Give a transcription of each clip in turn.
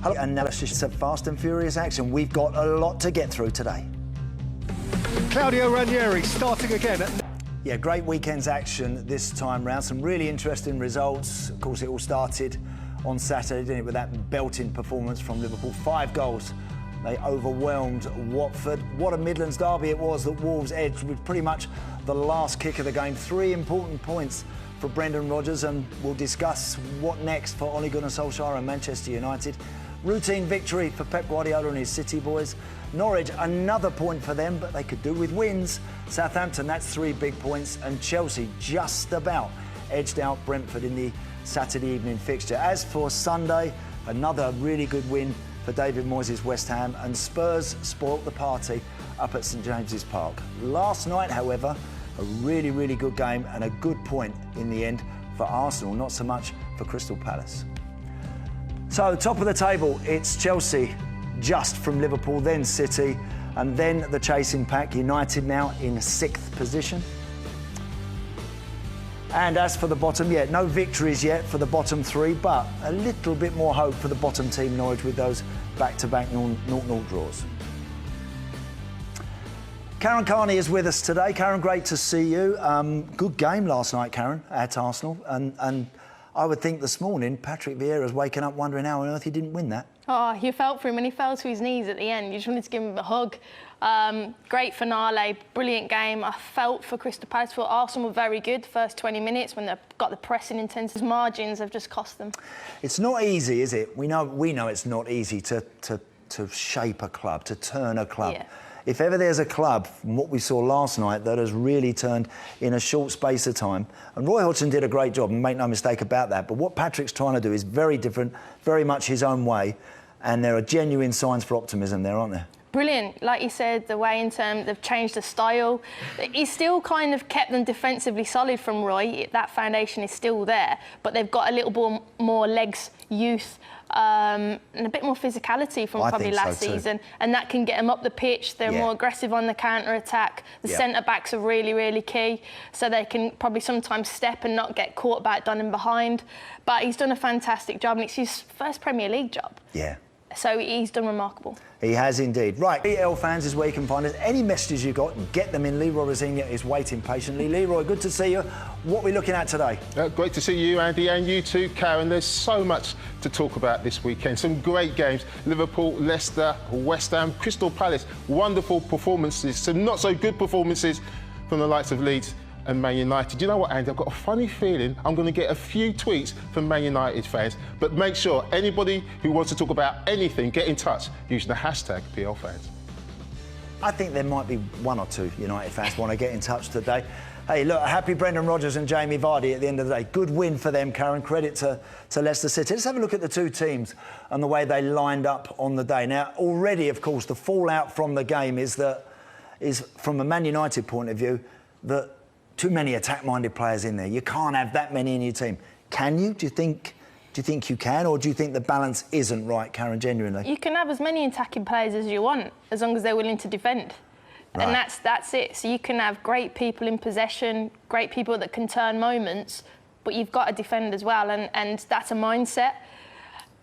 Hello. Analysis of fast and furious action. We've got a lot to get through today. Claudio Ranieri starting again. Yeah, great weekend's action this time round. Some really interesting results. Of course, it all started on Saturday, didn't it, with that belting performance from Liverpool. 5 goals. They overwhelmed Watford. What a Midlands derby it was that Wolves edged with pretty much the last kick of the game. 3 important points for Brendan Rodgers, and we'll discuss what next for Ole Gunnar Solskjaer and Manchester United. Routine victory for Pep Guardiola and his City boys. Norwich, another point for them, but they could do with wins. Southampton, that's 3 big points. And Chelsea just about edged out Brentford in the Saturday evening fixture. As for Sunday, another really good win for David Moyes' West Ham, and Spurs spoilt the party up at St James's Park. Last night, however, a really, really good game and a good point in the end for Arsenal, not so much for Crystal Palace. So, top of the table, it's Chelsea, just from Liverpool, then City, and then the chasing pack. United now in 6th position. And as for the bottom, no victories yet for the bottom 3, but a little bit more hope for the bottom team, Norwich, with those back-to-back 0-0 draws. Karen Carney is with us today. Karen, great to see you. Good game last night, Karen, at Arsenal. And I would think this morning, Patrick Vieira's waking up wondering how on earth he didn't win that. Oh, you felt for him when he fell to his knees at the end. You just wanted to give him a hug. Great finale, brilliant game. I felt for Crystal Palace. For Arsenal were very good the first 20 minutes when they've got the pressing intensity. Margins have just cost them. It's not easy, is it? We know it's not easy to shape a club, to turn a club. Yeah. If ever there's a club, from what we saw last night, that has really turned in a short space of time, and Roy Hodgson did a great job, and make no mistake about that, but what Patrick's trying to do is very different, very much his own way, and there are genuine signs for optimism there, aren't there? Brilliant. Like you said, the way in terms they've changed the style. He's still kind of kept them defensively solid from Roy. That foundation is still there, but they've got a little more legs, youth, and a bit more physicality from probably last season. And that can get them up the pitch. They're more aggressive on the counter-attack. The centre-backs are really, really key. So they can probably sometimes step and not get caught back done in behind. But he's done a fantastic job, and it's his first Premier League job. Yeah. So he's done remarkable. He has indeed. Right, EL fans is where you can find us. Any messages you got, get them in. Leroy Rosina is waiting patiently. Leroy, good to see you. What are we looking at today? Great to see you, Andy, and you too, Karen. There's so much to talk about this weekend. Some great games. Liverpool, Leicester, West Ham, Crystal Palace. Wonderful performances. Some not so good performances from the likes of Leeds and Man United. Do you know what, Andy? I've got a funny feeling I'm going to get a few tweets from Man United fans. But make sure anybody who wants to talk about anything, get in touch using the hashtag PLFans. I think there might be 1 or 2 United fans want to get in touch today. Hey, look, happy Brendan Rodgers and Jamie Vardy at the end of the day. Good win for them, Karen. Credit to Leicester City. Let's have a look at the 2 teams and the way they lined up on the day. Now, already, of course, the fallout from the game is from a Man United point of view, that too many attack-minded players in there. You can't have that many in your team. Can you? Do you think you can, or do you think the balance isn't right, Karen, genuinely? You can have as many attacking players as you want, as long as they're willing to defend. Right. And that's it. So you can have great people in possession, great people that can turn moments, but you've got to defend as well, and that's a mindset.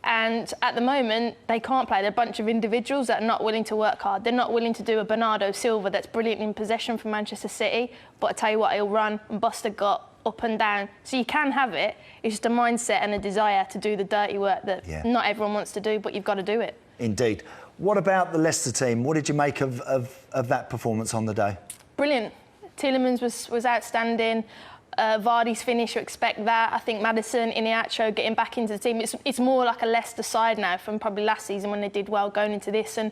And at the moment, they can't play. They're a bunch of individuals that are not willing to work hard. They're not willing to do a Bernardo Silva that's brilliant in possession for Manchester City, but I tell you what, he'll run and bust a gut up and down. So you can have it. It's just a mindset and a desire to do the dirty work that not everyone wants to do, but you've got to do it. Indeed. What about the Leicester team? What did you make of that performance on the day? Brilliant. Tielemans was outstanding. Vardy's finish, you expect that. I think Maddison, Iheanacho getting back into the team. It's more like a Leicester side now from probably last season when they did well going into this. And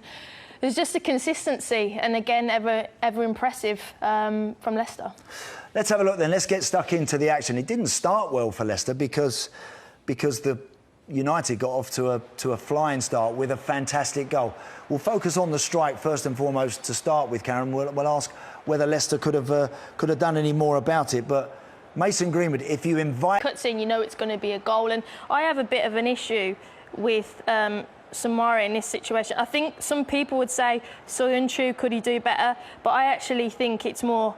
there's just a consistency, and again, ever impressive from Leicester. Let's have a look then. Let's get stuck into the action. It didn't start well for Leicester because the United got off to a flying start with a fantastic goal. We'll focus on the strike first and foremost to start with, Karen. We'll ask whether Leicester could have done any more about it, but Mason Greenwood, if you invite... Cuts in, you know it's going to be a goal. And I have a bit of an issue with Samara in this situation. I think some people would say, Soyuncu, could he do better? But I actually think it's more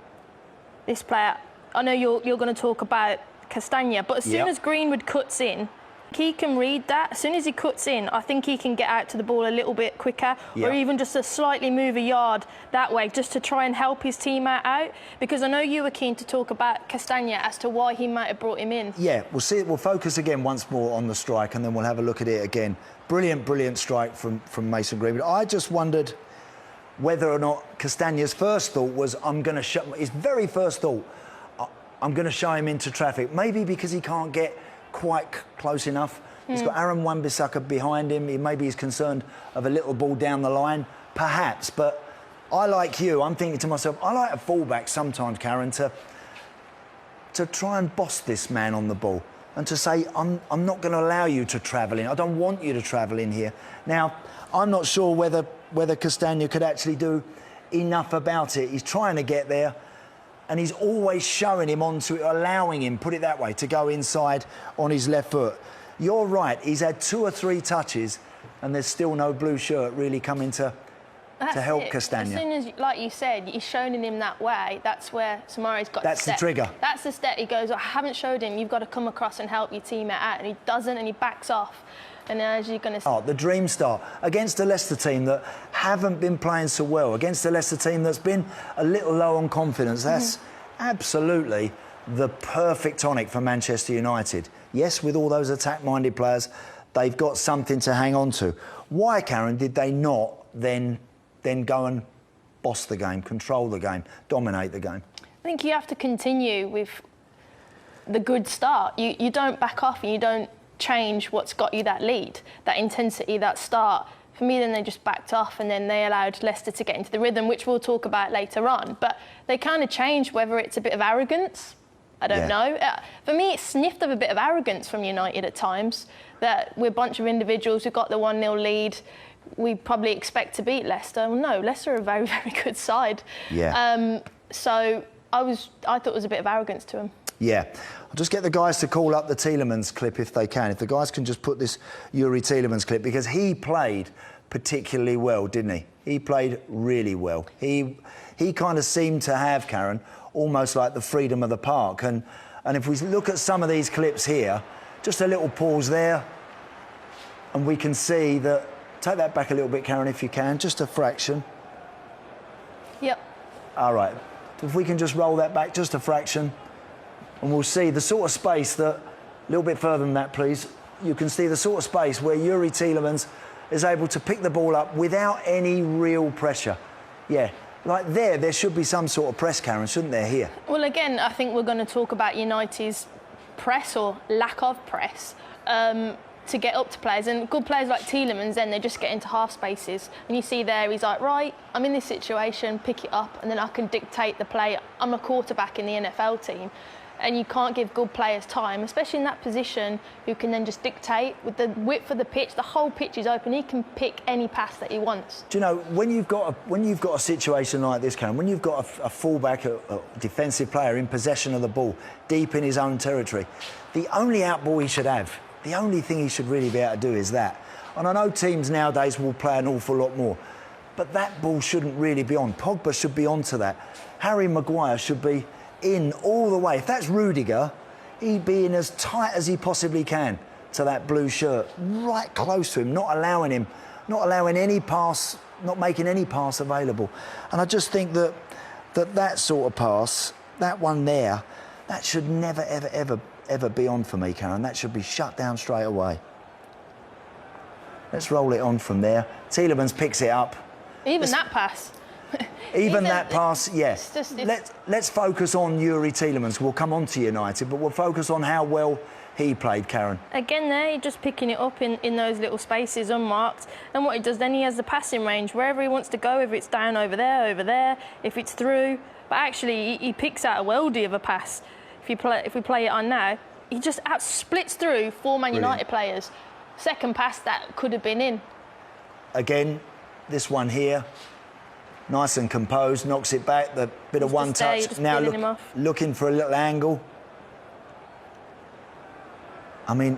this player. I know you're going to talk about Castagna, but as soon as Greenwood cuts in, He can read that. As soon as he cuts in, I think he can get out to the ball a little bit quicker, or even just to slightly move a yard that way, just to try and help his teammate out. Because I know you were keen to talk about Castagna as to why he might have brought him in. Yeah, we'll see. We'll focus again once more on the strike, and then we'll have a look at it again. Brilliant strike from Mason Greenwood. I just wondered whether or not Castagna's first thought was, his very first thought, I'm going to show him into traffic. Maybe because he can't get quite close enough. He's got Aaron Wan-Bissaka behind him. Maybe he's concerned of a little ball down the line, perhaps. But I, like you, I'm thinking to myself, I like a fullback sometimes, Karen, to try and boss this man on the ball and to say, I'm not going to allow you to travel in. I don't want you to travel in here. Now, I'm not sure whether Castagna could actually do enough about it. He's trying to get there, and he's always showing him onto it, allowing him, put it that way, to go inside on his left foot. You're right, he's had 2 or 3 touches, and there's still no blue shirt really coming to help Castagna. As soon as, like you said, he's shown him that way, that's where Soumare's got That's the trigger. That's the step. He goes, I haven't showed him, you've got to come across and help your teammate out. And he doesn't, and he backs off. And as you're going to... Oh, the dream start against a Leicester team that haven't been playing so well, against a Leicester team that's been a little low on confidence. That's absolutely the perfect tonic for Manchester United. Yes, with all those attack-minded players, they've got something to hang on to. Why, Karen, did they not then go and boss the game, control the game, dominate the game? I think you have to continue with the good start. You don't back off, and you don't change what's got you that lead, that intensity, that start. For me, then they just backed off, and then they allowed Leicester to get into the rhythm, which we'll talk about later on. But they kind of changed, whether it's a bit of arrogance, I don't know. For me, it sniffed of a bit of arrogance from United at times, that we're a bunch of individuals who got the 1-0 lead. We probably expect to beat Leicester. Well, no, Leicester are a very, very good side. So I thought it was a bit of arrogance to him. Yeah. I'll just get the guys to call up the Tielemans clip if they can. If the guys can just put this Yuri Tielemans clip, because he played particularly well, didn't he? He played really well. He kind of seemed to have, Karen, almost like the freedom of the park. And if we look at some of these clips here, just a little pause there, and we can see that... Take that back a little bit, Karen, if you can, just a fraction. Yep. All right. If we can just roll that back just a fraction, and we'll see the sort of space that, a little bit further than that, please, you can see the sort of space where Yuri Tielemans is able to pick the ball up without any real pressure. Yeah, like there should be some sort of press, Karen, shouldn't there, here? Well, again, I think we're going to talk about United's press, or lack of press, to get up to players. And good players like Tielemans, then they just get into half spaces. And you see there, he's like, right, I'm in this situation, pick it up, and then I can dictate the play. I'm a quarterback in the NFL team. And you can't give good players time, especially in that position, who can then just dictate with the width of the pitch. The whole pitch is open. He can pick any pass that he wants. Do you know, when you've got a situation like this, Karen, when you've got a fullback, a defensive player in possession of the ball, deep in his own territory, the only out ball he should have, the only thing he should really be able to do is that. And I know teams nowadays will play an awful lot more, but that ball shouldn't really be on. Pogba should be onto that. Harry Maguire should be in all the way. If that's Rudiger, he'd be in as tight as he possibly can to that blue shirt, right close to him, not allowing any pass, not making any pass available. And I just think that sort of pass, that one there, that should never, ever be on for me, Karen. That should be shut down straight away. Let's roll it on from there. Tielemans picks it up. Even that pass. Even that pass, yes. Let's focus on Yuri Tielemans. We'll come on to United, but we'll focus on how well he played, Karen. Again there, you're just picking it up in those little spaces unmarked. And what he does then, he has the passing range wherever he wants to go, if it's down over there, if it's through. But actually, he picks out a worldie of a pass. If we play it on now, he just splits through 4 Man United players. Second pass that could have been in. Again, this one here, nice and composed, knocks it back, the bit of one touch. Now looking for a little angle. I mean,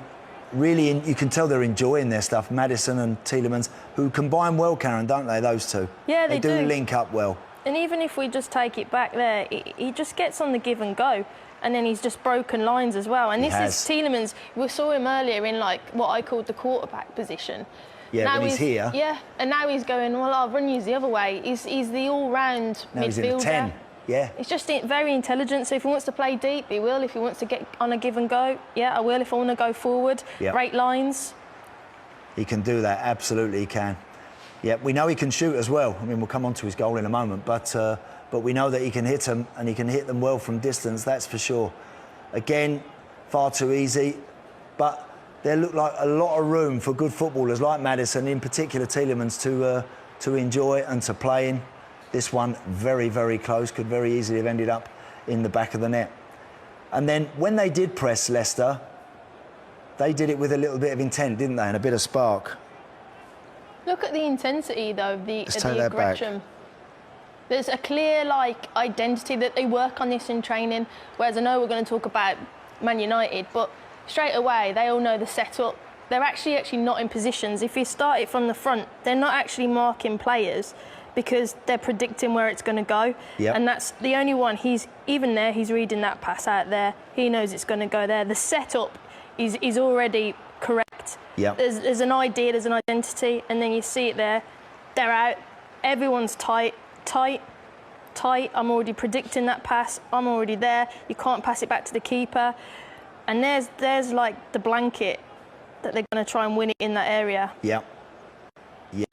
really, you can tell they're enjoying their stuff, Maddison and Tielemans, who combine well, Karen, don't they, those two? Yeah, they do. Link up well. And even if we just take it back there, he just gets on the give and go. and then he's just broken lines as well. And He this has. is Tielemans. We saw him earlier in like what I called the quarterback position. Yeah, now when he's here. Yeah, and now he's going, well, I'll run you the other way. He's the all-round Now midfielder. he's in the 10. Yeah. He's just very intelligent. So if he wants to play deep, he will. If he wants to get on a give and go, yeah, I will. If I want to go forward, Yep. great lines. He can do that, absolutely he can. Yeah, we know he can shoot as well. I mean, we'll come on to his goal in a moment, but we know that he can hit them, and he can hit them well from distance, that's for sure. Again, far too easy, but there looked like a lot of room for good footballers like Maddison, in particular Tielemans, to enjoy and to play in. This one, very, very close, could very easily have ended up in the back of the net. And then when they did press Leicester, they did it with a little bit of intent, didn't they, and a bit of spark. Look at the intensity, though, of the Let's take that back. aggression. There's a clear, identity that they work on this in training, whereas I know we're going to talk about Man United, but straight away, they all know the setup. They're actually not in positions. If you start it from the front, they're not actually marking players because they're predicting where it's going to go. Yep. And that's the only one. He's reading that pass out there. He knows it's going to go there. The setup is already correct. Yep. There's an idea, there's an identity, and then you see it there. They're out. Everyone's tight. I'm already predicting that pass. I'm already there. You can't pass it back to the keeper. And there's like the blanket that they're going to try and win it in that area. Yeah. Yeah.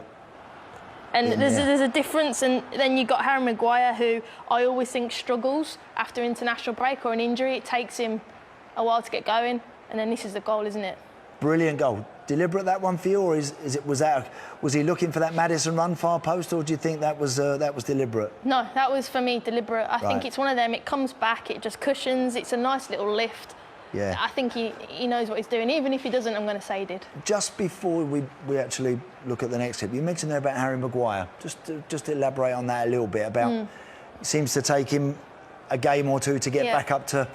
And there's a difference. And then you've got Harry Maguire, who I always think struggles after international break or an injury. It takes him a while to get going. And then this is the goal, isn't it? Brilliant goal. Deliberate that one for you, or was he looking for that Maddison run far post, or do you think that was deliberate? No, that was for me deliberate. I think Right. it's one of them. It comes back, it just cushions. It's a nice little lift. Yeah. I think he knows what he's doing. Even if he doesn't, I'm going to say he did. Just before we actually look at the next clip, you mentioned there about Harry Maguire. Just elaborate on that a little bit about. It seems to take him a game or two to get back up to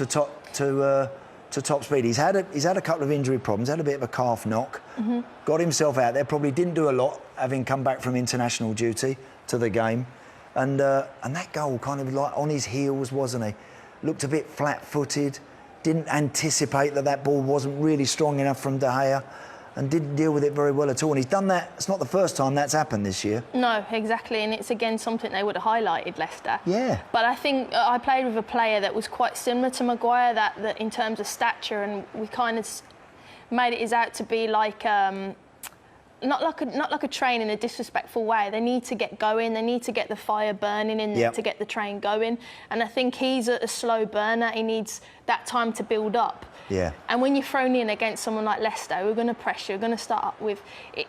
top speed. He's had a couple of injury problems. Had a bit of a calf knock. Got himself out there. Probably didn't do a lot, having come back from international duty to the game, and that goal kind of like on his heels, wasn't he? Looked a bit flat-footed. Didn't anticipate that ball wasn't really strong enough from De Gea, and didn't deal with it very well at all. And he's done that. It's not the first time that's happened this year. No, exactly. And it's, again, something they would have highlighted, Leicester. Yeah. But I think I played with a player that was quite similar to Maguire, that in terms of stature, and we kind of made it out to be like... Not like a train in a disrespectful way. They need to get going. They need to get the fire burning in there to get the train going. And I think he's a slow burner. He needs that time to build up. Yeah. And when you're thrown in against someone like Leicester, we're going to pressure, we're going to start up with...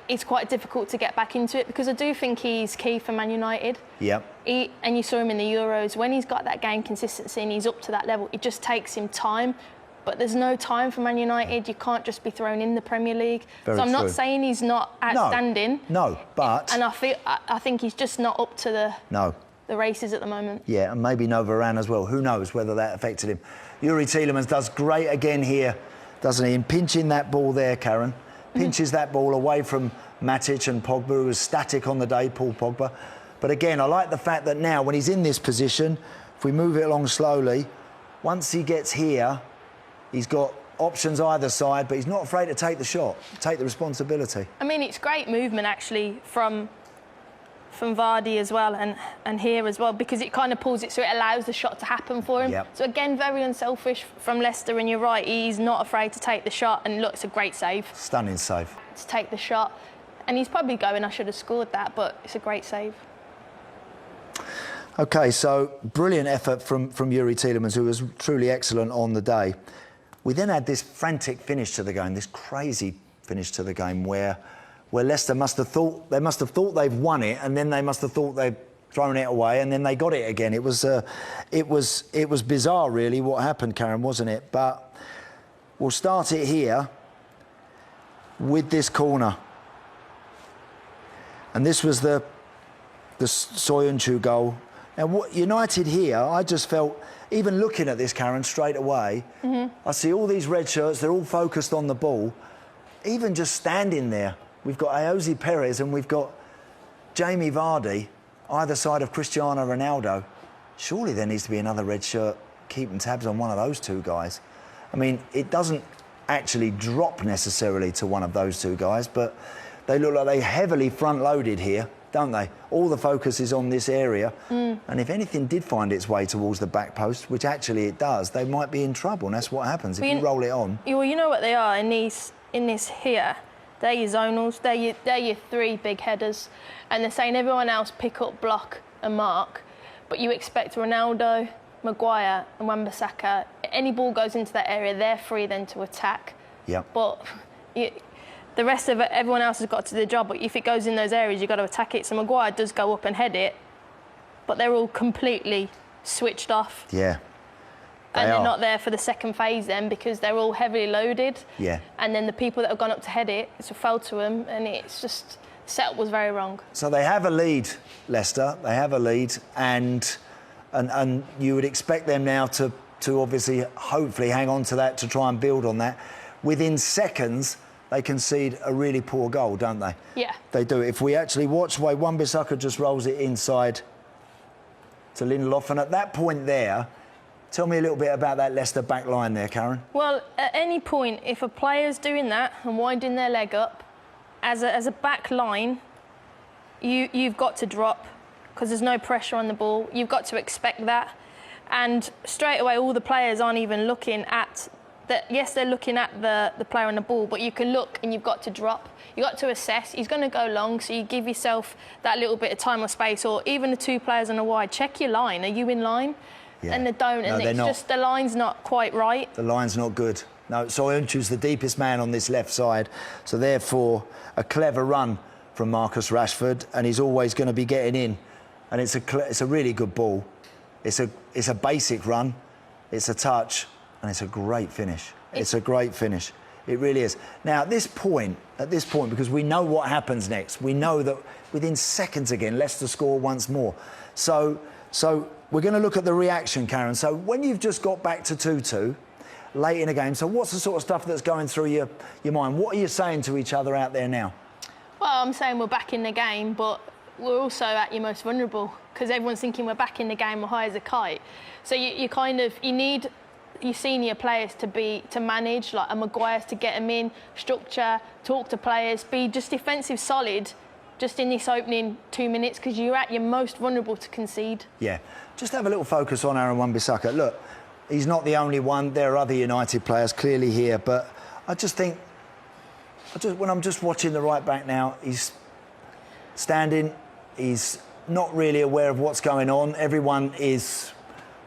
It's quite difficult to get back into it, because I do think he's key for Man United. Yep. And you saw him in the Euros. When he's got that game consistency and he's up to that level, it just takes him time. But there's no time for Man United. You can't just be thrown in the Premier League. Very so I'm true. not saying he's not outstanding. No, but... And I think he's just not up to the races at the moment. Yeah, and maybe no Varane as well. Who knows whether that affected him. Yuri Tielemans does great again here, doesn't he? In pinching that ball there, Karen. Pinches that ball away from Matic and Pogba, who was static on the day, Paul Pogba. But again, I like the fact that now, when he's in this position, if we move it along slowly, once he gets here, he's got options either side, but he's not afraid to take the shot, take the responsibility. I mean, it's great movement, actually, from Vardy as well, and here as well, because it kind of pulls it so it allows the shot to happen for him. Yep. So again, very unselfish from Leicester, and you're right, he's not afraid to take the shot, and look, it's a great save. Stunning save. To take the shot, and he's probably going, I should have scored that, but it's a great save. OK, so brilliant effort from Yuri Tielemans, who was truly excellent on the day. We then had this frantic finish to the game, this crazy finish to the game, where Leicester must have thought they've won it, and then they must have thought they'd thrown it away, and then they got it again. It was bizarre, really, what happened, Karen, wasn't it? But we'll start it here with this corner, and this was the Soyuncu goal. And what United here, I just felt, even looking at this, Karen, straight away, I see all these red shirts, they're all focused on the ball. Even just standing there, we've got Ayoze Perez and we've got Jamie Vardy, either side of Cristiano Ronaldo. Surely there needs to be another red shirt keeping tabs on one of those two guys. I mean, it doesn't actually drop necessarily to one of those two guys, but they look like they heavily front-loaded here, don't they? All the focus is on this area, and if anything did find its way towards the back post, which actually it does, they might be in trouble, and that's what happens if you roll it on. Well, you know what they are in this here. They're your zonals. They're your three big headers, and they're saying everyone else pick up, block, and mark, but you expect Ronaldo, Maguire, and Wan-Bissaka. Any ball goes into that area, they're free then to attack. Yeah. But the rest of it, everyone else has got to do the job, but if it goes in those areas, you've got to attack it. So Maguire does go up and head it, but they're all completely switched off. Yeah. And they're not there for the second phase then because they're all heavily loaded. Yeah. And then the people that have gone up to head it, it's a foul to them, and it's just, the setup was very wrong. So they have a lead, Leicester. They have a lead, and you would expect them now to obviously, hopefully, hang on to that, to try and build on that. Within seconds, they concede a really poor goal, don't they? Yeah. They do. If we actually watch the way Wan-Bissaka just rolls it inside to Lindelof, and at that point there, tell me a little bit about that Leicester back line there, Karen. Well, at any point, if a player's doing that and winding their leg up, as a back line, you've got to drop because there's no pressure on the ball. You've got to expect that. And straight away, all the players aren't even looking at that. Yes, they're looking at the player on the ball, but you can look and you've got to drop. You've got to assess. He's going to go long, so you give yourself that little bit of time or space, or even the two players on the wide. Check your line. Are you in line? Yeah. And they don't, and it's just the line's not quite right. The line's not good. No, Soyuncu's the deepest man on this left side, so therefore a clever run from Marcus Rashford, and he's always going to be getting in, and it's a really good ball. It's a basic run, it's a touch, and it's a great finish. It's a great finish. It really is. Now, at this point, because we know what happens next, we know that within seconds again, Leicester score once more. So we're going to look at the reaction, Karen. So when you've just got back to 2-2, late in a game, so what's the sort of stuff that's going through your mind? What are you saying to each other out there now? Well, I'm saying we're back in the game, but we're also at your most vulnerable because everyone's thinking we're back in the game, we're high as a kite. So you need your senior players to manage, like a Maguire to get them in, structure, talk to players, be just defensive solid just in this opening 2 minutes because you're at your most vulnerable to concede. Yeah, just have a little focus on Aaron Wan-Bissaka. Look, he's not the only one. There are other United players clearly here, but I just think, when I'm just watching the right back now, he's standing, he's not really aware of what's going on. Everyone is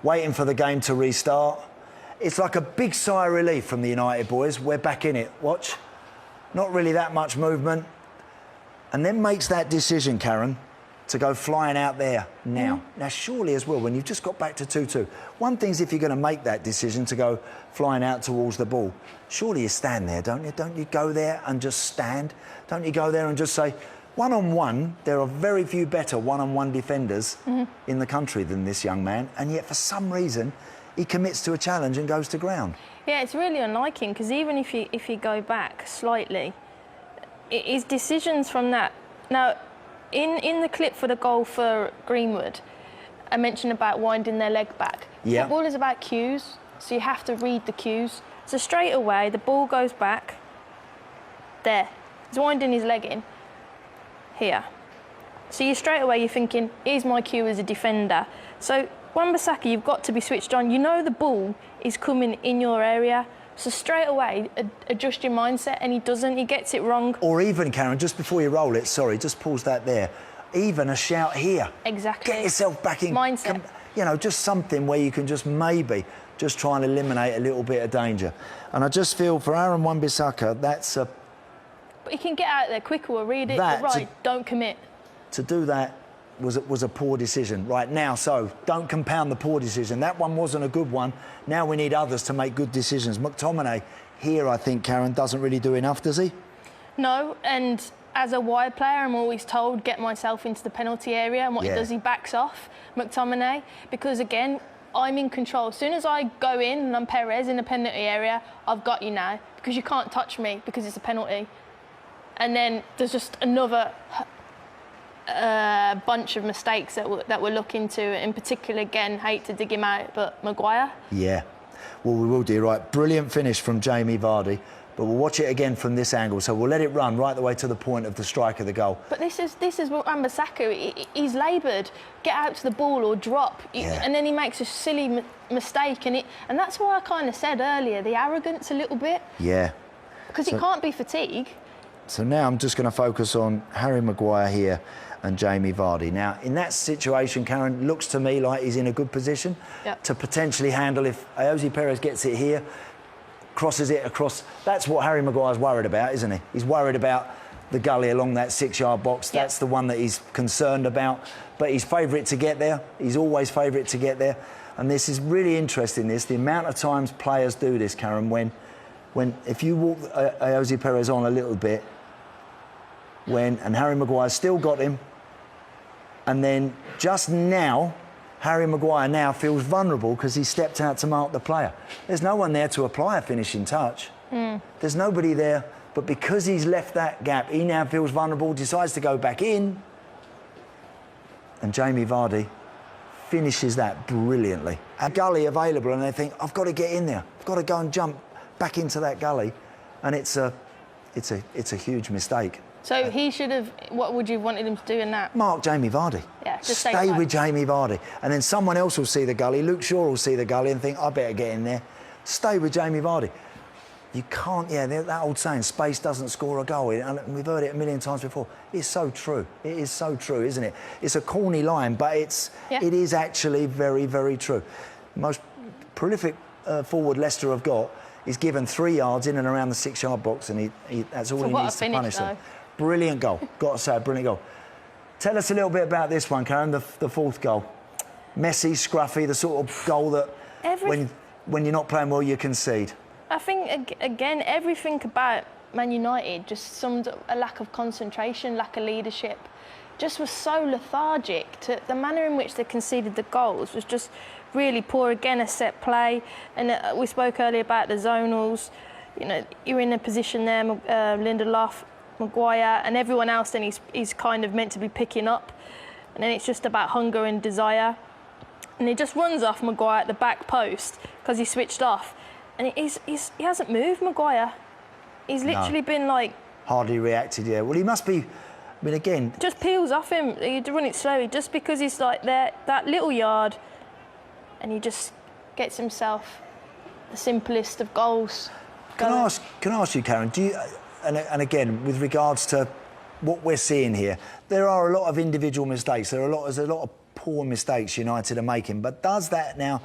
waiting for the game to restart. It's like a big sigh of relief from the United boys. We're back in it. Watch. Not really that much movement. And then makes that decision, Karen, to go flying out there now. Now, surely as well, when you've just got back to 2-2, one thing's if you're going to make that decision to go flying out towards the ball, surely you stand there, don't you? Don't you go there and just stand? Don't you go there and just say, one-on-one, there are very few better one-on-one defenders in the country than this young man, and yet for some reason, he commits to a challenge and goes to ground. Yeah, it's really unlike him, because even if you go back slightly, his decisions from that... Now, in the clip for the goal for Greenwood, I mentioned about winding their leg back. Yeah. Football is about cues, so you have to read the cues. So straight away, the ball goes back. There. He's winding his leg in. Here. So you're thinking, here's my cue as a defender. So Wan-Bissaka, you've got to be switched on. You know the ball is coming in your area. So straight away, adjust your mindset, and he doesn't. He gets it wrong. Or even, Karen, just before you roll it, sorry, just pause that there. Even a shout here. Exactly. Get yourself back in. Mindset. Just something where you can just maybe just try and eliminate a little bit of danger. And I just feel for Aaron Wan-Bissaka, that's a... But he can get out there quicker or read it. Don't commit. To do that was a poor decision right now. So don't compound the poor decision. That one wasn't a good one. Now we need others to make good decisions. McTominay here, I think, Karen, doesn't really do enough, does he? No, and as a wide player, I'm always told, get myself into the penalty area, and what he does, he backs off McTominay, because again, I'm in control. As soon as I go in and I'm Perez in the penalty area, I've got you now, because you can't touch me because it's a penalty. And then there's just another a bunch of mistakes that we're looking to. In particular, again, hate to dig him out, but Maguire. Yeah. Well, we will do, right. Brilliant finish from Jamie Vardy, but we'll watch it again from this angle. So we'll let it run right the way to the point of the strike of the goal. But this is what Wan-Bissaka, he's laboured, get out to the ball or drop, and then he makes a silly mistake, and that's why I kind of said earlier, the arrogance a little bit. Yeah. Because he can't be fatigued. So now I'm just going to focus on Harry Maguire here and Jamie Vardy. Now, in that situation, Karen, looks to me like he's in a good position to potentially handle if Jose Perez gets it here, crosses it across. That's what Harry Maguire's worried about, isn't he? He's worried about the gully along that 6-yard box. That's the one that he's concerned about. But he's favourite to get there. He's always favourite to get there. And this is really interesting, the amount of times players do this, Karen, when if you walk Jose Perez on a little bit, and Harry Maguire's still got him, and then just now, Harry Maguire now feels vulnerable because he stepped out to mark the player. There's no one there to apply a finishing touch. There's nobody there, but because he's left that gap, he now feels vulnerable, decides to go back in, and Jamie Vardy finishes that brilliantly. A gully available, and they think, I've got to get in there. I've got to go and jump back into that gully, and it's a huge mistake. So he should have. What would you have wanted him to do in that? Mark Jamie Vardy. Yeah, just stay with Jamie Vardy, and then someone else will see the gully. Luke Shaw will see the gully and think, I better get in there. Stay with Jamie Vardy. You can't. Yeah, that old saying, space doesn't score a goal, and we've heard it a million times before. It's so true. It is so true, isn't it? It's a corny line, but it is actually very, very true. The most prolific forward Leicester have got is given 3 yards in and around the 6-yard box, and that's all he needs to punish them. Brilliant goal. Got to say, a brilliant goal. Tell us a little bit about this one, Karen, the fourth goal. Messy, scruffy, the sort of goal that when you're not playing well, you concede. I think, again, everything about Man United just summed up a lack of concentration, lack of leadership. Just was so lethargic. The manner in which they conceded the goals was just really poor. Again, a set play. And we spoke earlier about the zonals. You know, you're in a position there, Lindelof, Maguire, and everyone else then he's kind of meant to be picking up. And then it's just about hunger and desire. And he just runs off Maguire at the back post because he switched off. And he hasn't moved, Maguire. He's literally been like... Hardly reacted, yeah. Well, he must be... I mean, again... Just peels off him. He'd run it slowly just because he's like there, that little yard, and he just gets himself the simplest of goals. Can I ask you, Karen, do you... And again, with regards to what we're seeing here, there are a lot of individual mistakes. There's a lot of poor mistakes United are making. But does that now...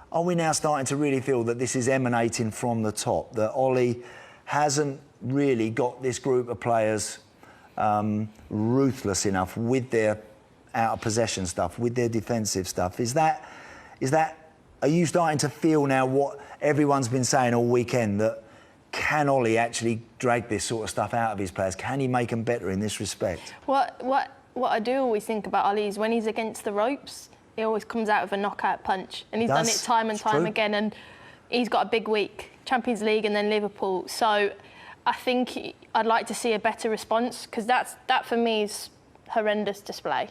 Are we now starting to really feel that this is emanating from the top, that Ollie hasn't really got this group of players ruthless enough with their out-of-possession stuff, with their defensive stuff? Are you starting to feel now what everyone's been saying all weekend, that can Ollie actually drag this sort of stuff out of his players? Can he make them better in this respect? What I do always think about Ollie is when he's against the ropes, he always comes out with a knockout punch, and he's done it time and time again, and he's got a big week, Champions League and then Liverpool. So I think I'd like to see a better response, because that for me is horrendous display,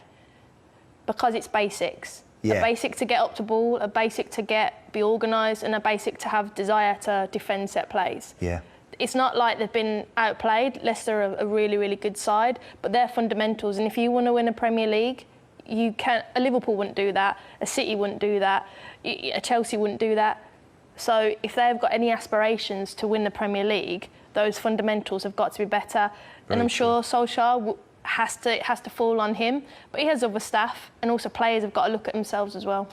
because it's basics. A basic to get up to ball, a basic to be organised, and a basic to have desire to defend set plays. Yeah. It's not like they've been outplayed. Leicester are a really, really good side, but they're fundamentals. And if you want to win a Premier League, you can't. A Liverpool wouldn't do that. A City wouldn't do that. A Chelsea wouldn't do that. So if they've got any aspirations to win the Premier League, those fundamentals have got to be better. And I'm sure Solskjaer has to fall on him, but he has other staff, and also players have got to look at themselves as well.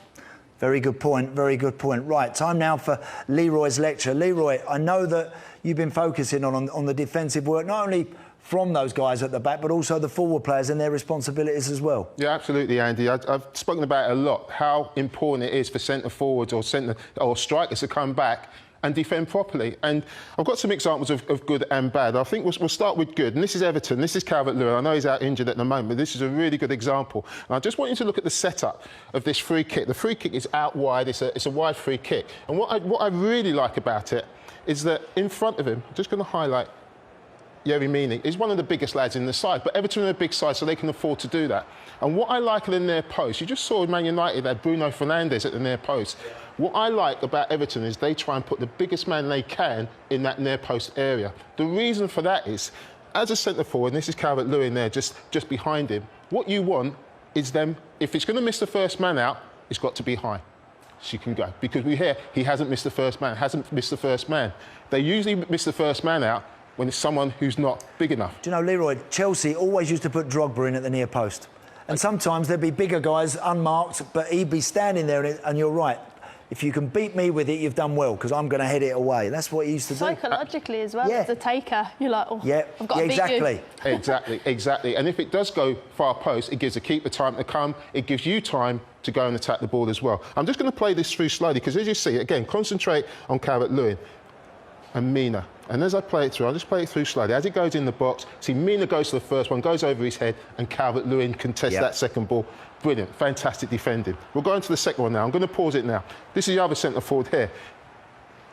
Very good point, very good point. Right, time now for Leroy's lecture. Leroy, I know that you've been focusing on the defensive work, not only from those guys at the back, but also the forward players and their responsibilities as well. Yeah, absolutely, Andy. I've spoken about it a lot, how important it is for centre forwards or strikers to come back and defend properly. And I've got some examples of good and bad. I think we'll start with good. And this is Everton. This is Calvert-Lewin. I know he's out injured at the moment, but this is a really good example. And I just want you to look at the setup of this free kick. The free kick is out wide. It's a wide free kick. And what I really like about it is that in front of him, I'm just going to highlight, Yerry Mina, is one of the biggest lads in the side, but Everton are a big side, so they can afford to do that. And what I like at the near post, you just saw Man United had Bruno Fernandes at the near post. What I like about Everton is they try and put the biggest man they can in that near post area. The reason for that is, as a centre forward, and this is Calvert-Lewin there, just behind him, what you want is them, if it's going to miss the first man out, it's got to be high. She can go. Because we hear he hasn't missed the first man, They usually miss the first man out when it's someone who's not big enough. Do you know, Leroy, Chelsea always used to put Drogba in at the near post. And sometimes there'd be bigger guys unmarked, but he'd be standing there, and you're right. If you can beat me with it, you've done well, because I'm going to head it away. That's what he used to do. Psychologically as well, as a taker, you're like, oh, I've got to beat you. Exactly. And if it does go far post, it gives the keeper time to come. It gives you time to go and attack the ball as well. I'm just going to play this through slowly, because as you see, again, concentrate on Calvert-Lewin and Mina. And as I play it through, I'll just play it through slowly. As it goes in the box, see Mina goes to the first one, goes over his head, and Calvert-Lewin contests that second ball. Brilliant, fantastic defending. We'll go into the second one now. I'm going to pause it now. This is the other centre forward here,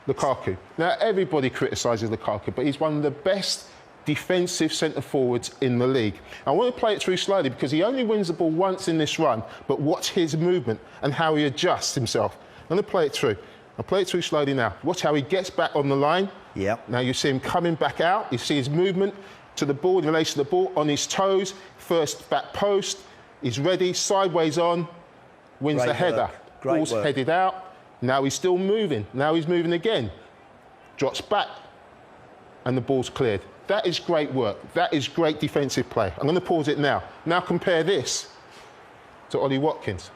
Lukaku. Now, everybody criticises Lukaku, but he's one of the best defensive centre forwards in the league. I want to play it through slowly because he only wins the ball once in this run, but watch his movement and how he adjusts himself. I'm going to play it through. I'll play it through slowly now. Watch how he gets back on the line. Now you see him coming back out. You see his movement to the ball in relation to the ball, on his toes, first back post. He's ready, sideways on, wins the header. Ball's headed out. Now he's still moving. Now he's moving again. Drops back, and the ball's cleared. That is great work. That is great defensive play. I'm going to pause it now. Now compare this to Ollie Watkins.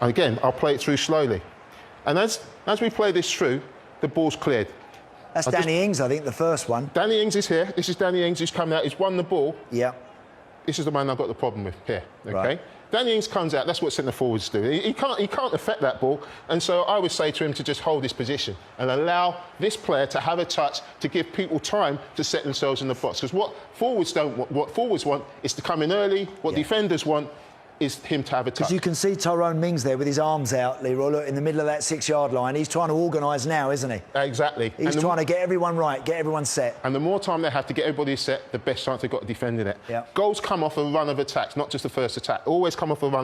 And again, I'll play it through slowly. And as we play this through, the ball's cleared. That's Danny Ings, I think, the first one. Danny Ings is here. This is Danny Ings who's coming out. He's won the ball. This is the man I've got the problem with here. Okay. Danny Ings comes out. That's what centre forwards do. He can't affect that ball. And so I would say to him to just hold his position and allow this player to have a touch to give people time to set themselves in the box. Because what forwards want is to come in early. What defenders want is him to have a touch. Because you can see Tyrone Mings there with his arms out, Leroy, look, in the middle of that 6-yard line. He's trying to organise now, isn't he? Exactly. He's trying to get everyone right, get everyone set. And the more time they have to get everybody set, the best chance they've got of defending it. Goals come off a run of attacks, not just the first attack. Always come off a run.